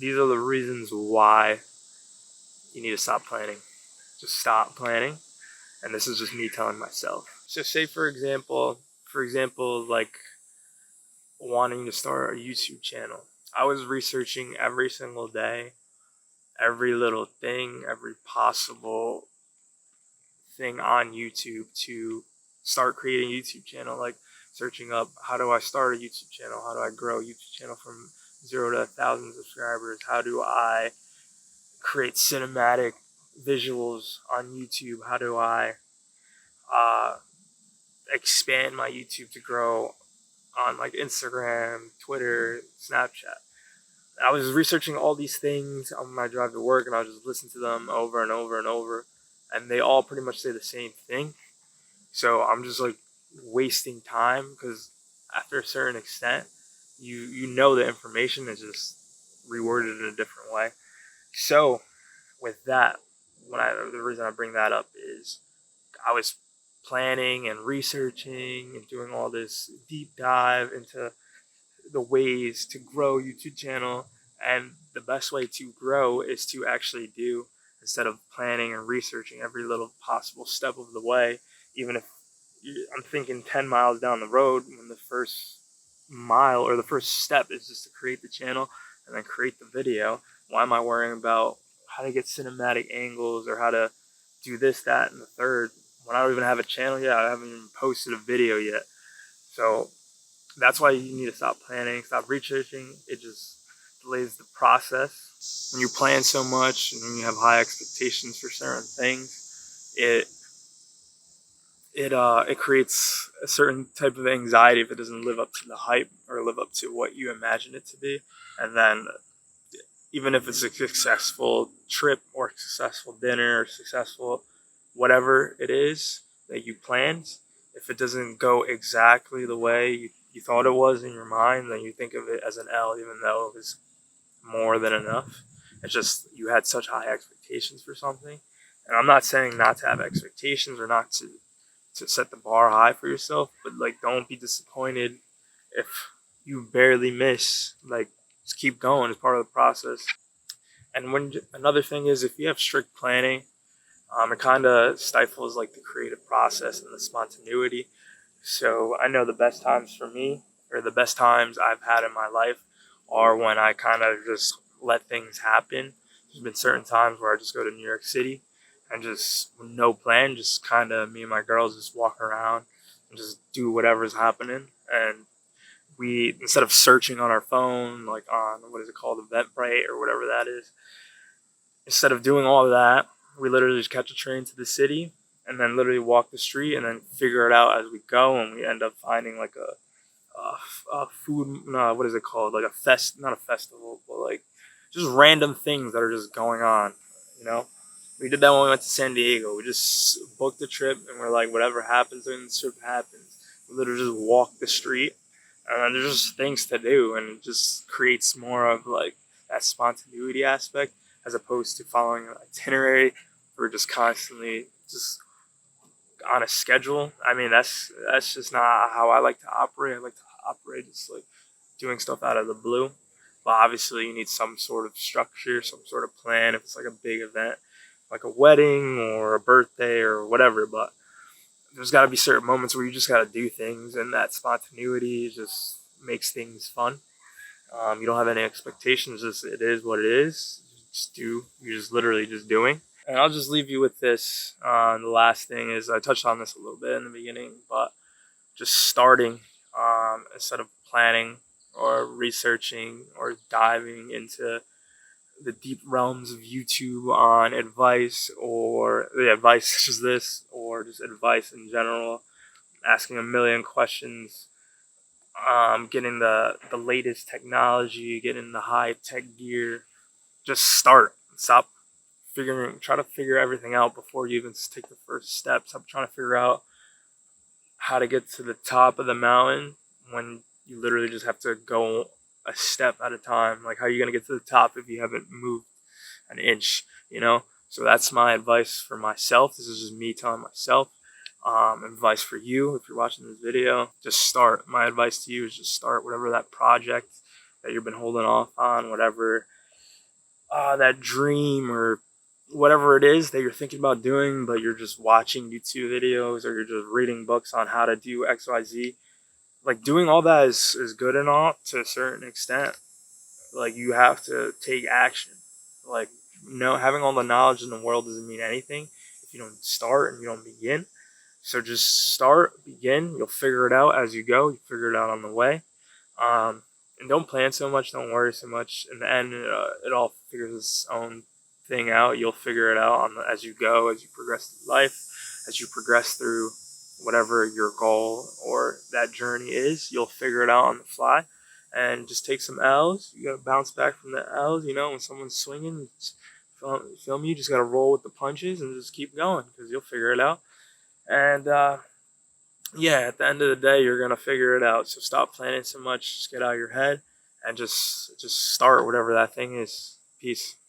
these are the reasons why you need to stop planning. Just stop planning. And this is just me telling myself. So say for example, like wanting to start a YouTube channel. I was researching every single day, every little thing, every possible thing on YouTube to start creating a YouTube channel. Like searching up, how do I start a YouTube channel? How do I grow a YouTube channel from 0 to 1,000 subscribers? How do I create cinematic visuals on YouTube? How do I expand my YouTube to grow on like Instagram, Twitter, Snapchat? I was researching all these things on my drive to work, and I was just listening to them over and over and over, and they all pretty much say the same thing. So I'm just like wasting time, because after a certain extent, you know the information is just reworded in a different way. So with that, the reason I bring that up is I was planning and researching and doing all this deep dive into the ways to grow a YouTube channel, and the best way to grow is to actually do, instead of planning and researching every little possible step of the way. Even if I'm thinking 10 miles down the road, when the first mile or the first step is just to create the channel and then create the video, why am I worrying about how to get cinematic angles or how to do this, that, and the third when I don't even have a channel yet? I haven't even posted a video yet. So that's why you need to stop planning, stop researching. It just delays the process. When you plan so much and when you have high expectations for certain things, it creates a certain type of anxiety if it doesn't live up to the hype or live up to what you imagine it to be. And then even if it's a successful trip or successful dinner or successful whatever it is that you planned, if it doesn't go exactly the way you thought it was in your mind, then you think of it as an L, even though it was more than enough. It's just you had such high expectations for something. And I'm not saying not to have expectations or not to set the bar high for yourself, but like don't be disappointed if you barely miss. Like just keep going. It's part of the process. And another thing is, if you have strict planning, it kind of stifles like the creative process and the spontaneity. So I know the best times for me, or the best times I've had in my life, are when I kind of just let things happen. There's been certain times where I just go to New York City and just no plan, just kind of me and my girls just walk around and just do whatever's happening. And we, instead of searching on our phone, like on, what is it called, Eventbrite or whatever that is, instead of doing all of that, we literally just catch a train to the city and then literally walk the street and then figure it out as we go. And we end up finding like a food, no, what is it called? Like not a festival, but like just random things that are just going on, you know? We did that when we went to San Diego. We just booked the trip and we're like, whatever happens during the trip happens. We literally just walk the street and there's just things to do, and it just creates more of like that spontaneity aspect as opposed to following an itinerary or just constantly just on a schedule. I mean, that's just not how I like to operate. I like to operate just like doing stuff out of the blue. But obviously you need some sort of structure, some sort of plan if it's like a big event, like a wedding or a birthday or whatever. But there's got to be certain moments where you just got to do things, and that spontaneity just makes things fun. You don't have any expectations. It is what it is. You just do. You're just literally just doing. And I'll just leave you with this. The last thing is, I touched on this a little bit in the beginning, but just starting instead of planning or researching or diving into the deep realms of YouTube on advice, or the advice such as this, or just advice in general, asking a million questions, getting the latest technology, getting the high tech gear. Just start. Stop try to figure everything out before you even take the first step. Stop trying to figure out how to get to the top of the mountain when you literally just have to go a step at a time. Like, how are you going to get to the top if you haven't moved an inch, you know? So that's my advice for myself. This is just me telling myself. Advice for you, if you're watching this video, just start. My advice to you is just start whatever that project that you've been holding off on, whatever that dream or whatever it is that you're thinking about doing, but you're just watching YouTube videos or you're just reading books on how to do XYZ. Like doing all that is good and all to a certain extent. Like you have to take action. Like no, having all the knowledge in the world doesn't mean anything if you don't start and you don't begin. So just start, begin. You'll figure it out as you go. You figure it out on the way. And don't plan so much. Don't worry so much. In the end, it all figures its own thing out. You'll figure it out as you go, as you progress through life, as you progress through whatever your goal or that journey is. You'll figure it out on the fly, and just take some L's. You gotta bounce back from the L's. You know, when someone's swinging, feel me. You just gotta roll with the punches and just keep going because you'll figure it out. And yeah, at the end of the day, you're gonna figure it out. So stop planning so much. Just get out of your head and just start whatever that thing is. Peace.